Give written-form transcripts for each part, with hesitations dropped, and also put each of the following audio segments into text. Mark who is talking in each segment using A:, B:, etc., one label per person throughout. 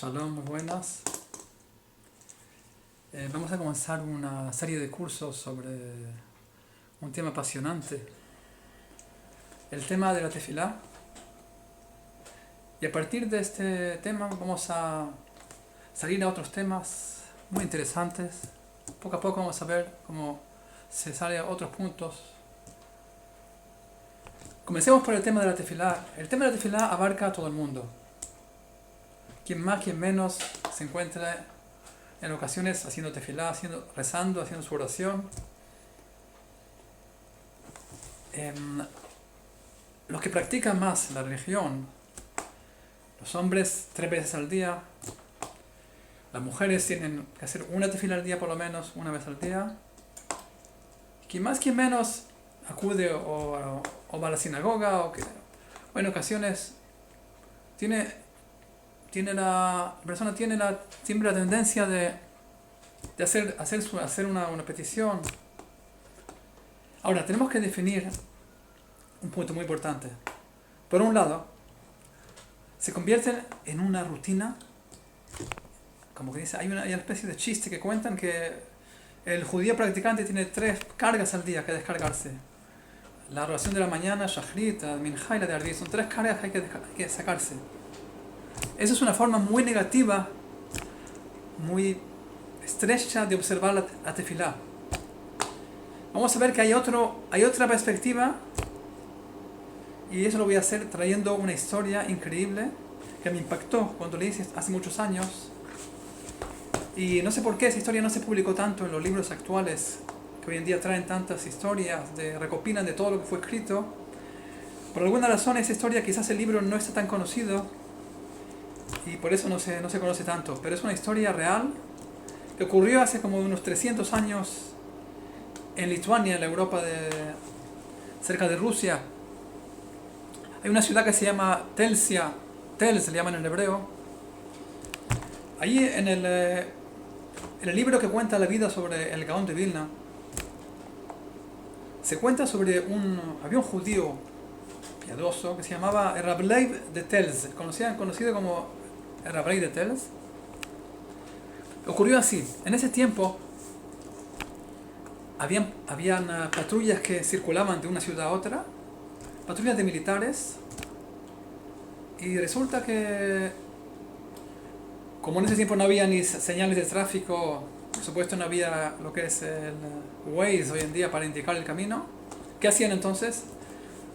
A: Shalom, muy buenas. Vamos a comenzar una serie de cursos sobre un tema apasionante, el tema de la tefilá. Y a partir de este tema vamos a salir a otros temas muy interesantes. Poco a poco vamos a ver cómo se sale a otros puntos. Comencemos por el tema de la tefilá. El tema de la tefilá abarca a todo el mundo. Quien más, quien menos se encuentra en ocasiones haciendo tefilá, rezando, haciendo su oración. Los que practican más la religión, los hombres 3 veces al día, las mujeres tienen que hacer una tefilá al día por lo menos, una vez al día. Quien más, quien menos acude o va a la sinagoga o en ocasiones la persona tiene siempre la tendencia de hacer una petición. Ahora, tenemos que definir un punto muy importante. Por un lado, se convierte en una rutina, como que dice, hay una especie de chiste que cuentan que el judío practicante tiene 3 cargas al día que descargarse. La oración de la mañana, Shachrit, la Minjá y la de Arbi, son 3 cargas que hay que sacarse. Esa es una forma muy negativa, muy estrecha de observar la tefilá. Vamos a ver que hay otra perspectiva, y eso lo voy a hacer trayendo una historia increíble que me impactó cuando leí hace muchos años. Y no sé por qué esa historia no se publicó tanto en los libros actuales, que hoy en día traen tantas historias, recopilan de todo lo que fue escrito. Por alguna razón esa historia, quizás el libro no está tan conocido, y por eso no se conoce tanto, pero es una historia real que ocurrió hace como unos 300 años en Lituania, en la Europa cerca de Rusia. Hay una ciudad que se llama Tels, se le llama en el hebreo. Allí en el libro que cuenta la vida sobre el Gaón de Vilna, se cuenta sobre había un judío piadoso que se llamaba Rab Leib de Tels, conocido como Rab Leib de Tels. Ocurrió así: en ese tiempo habían patrullas que circulaban de una ciudad a otra, patrullas de militares, y resulta que, como en ese tiempo no había ni señales de tráfico, por supuesto no había lo que es el Waze hoy en día para indicar el camino, ¿qué hacían entonces?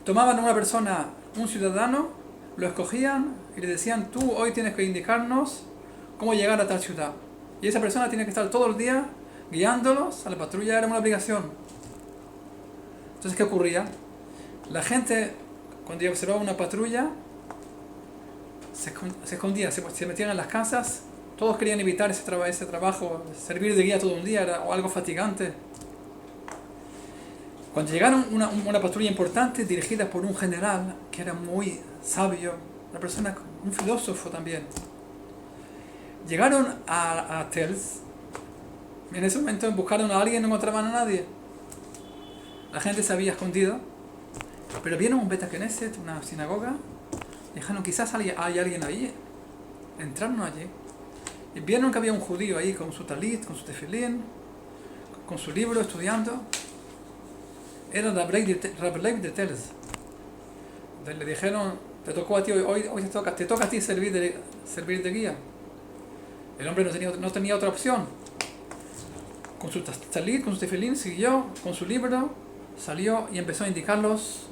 A: Tomaban a una persona, un ciudadano, lo escogían y le decían: tú hoy tienes que indicarnos cómo llegar a tal ciudad. Y esa persona tiene que estar todo el día guiándolos a la patrulla. Era una obligación. Entonces, ¿qué ocurría? La gente, cuando observaba una patrulla, se escondía, se metían en las casas. Todos querían evitar ese trabajo, servir de guía todo un día era algo fatigante. Cuando llegaron una patrulla importante dirigida por un general que era muy sabio, una persona, un filósofo también, llegaron a Tels. En ese momento buscaron a alguien, no encontraban a nadie. La gente se había escondido, pero vieron un Beta Knesset, una sinagoga. Dijeron: quizás hay alguien ahí. Entraron allí y vieron que había un judío ahí con su talit, con su tefilín, con su libro, estudiando. Era Rab Leib de Tels. Le dijeron: te tocó a ti hoy te toca a ti servir de guía. El hombre no tenía otra opción. Con su talit, con su tefilín, siguió con su libro, salió y empezó a indicarlos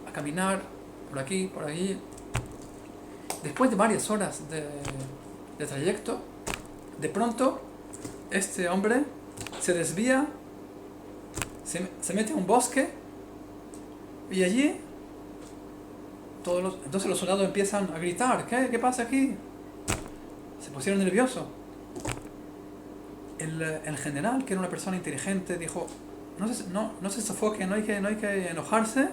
A: a caminar por aquí, por allí. Después de varias horas de trayecto, de pronto este hombre se desvía, se mete a un bosque, y allí entonces los soldados empiezan a gritar: ¿Qué pasa aquí? Se pusieron nerviosos. El general, que era una persona inteligente, dijo: no se sofoque, no hay que enojarse.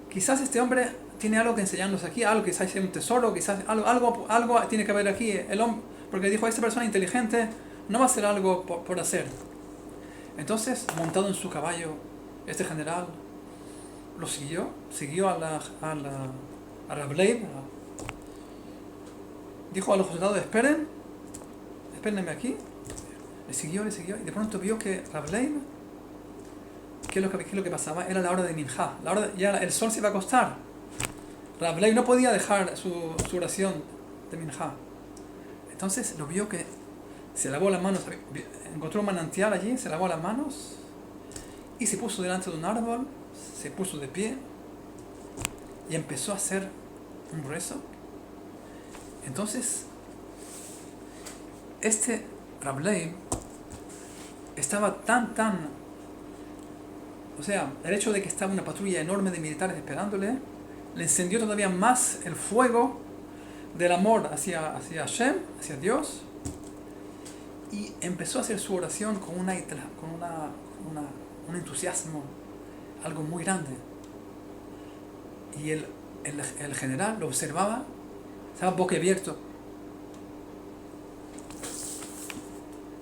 A: Quizás este hombre tiene algo que enseñarnos aquí, algo, quizás hay un tesoro, quizás algo tiene que haber aquí. El hombre, porque dijo: esta persona inteligente no va a hacer algo por hacer. Entonces, montado en su caballo, este general lo siguió a Rab Leib, dijo a los soldados, espérenme aquí. Le siguió, y de pronto vio que Rav Leib, ¿qué es lo que pasaba? Era la hora de Minjá, ya el sol se iba a acostar. Rav Leib no podía dejar su oración de Minjá. Entonces lo vio que se lavó las manos, encontró un manantial allí, se lavó las manos y se puso delante de un árbol, se puso de pie y empezó a hacer un rezo. Entonces, este Rav Leib estaba o sea, el hecho de que estaba una patrulla enorme de militares esperándole, le encendió todavía más el fuego del amor hacia Hashem, hacia Dios, y empezó a hacer su oración con un entusiasmo, algo muy grande. Y el general lo observaba, estaba boquiabierto.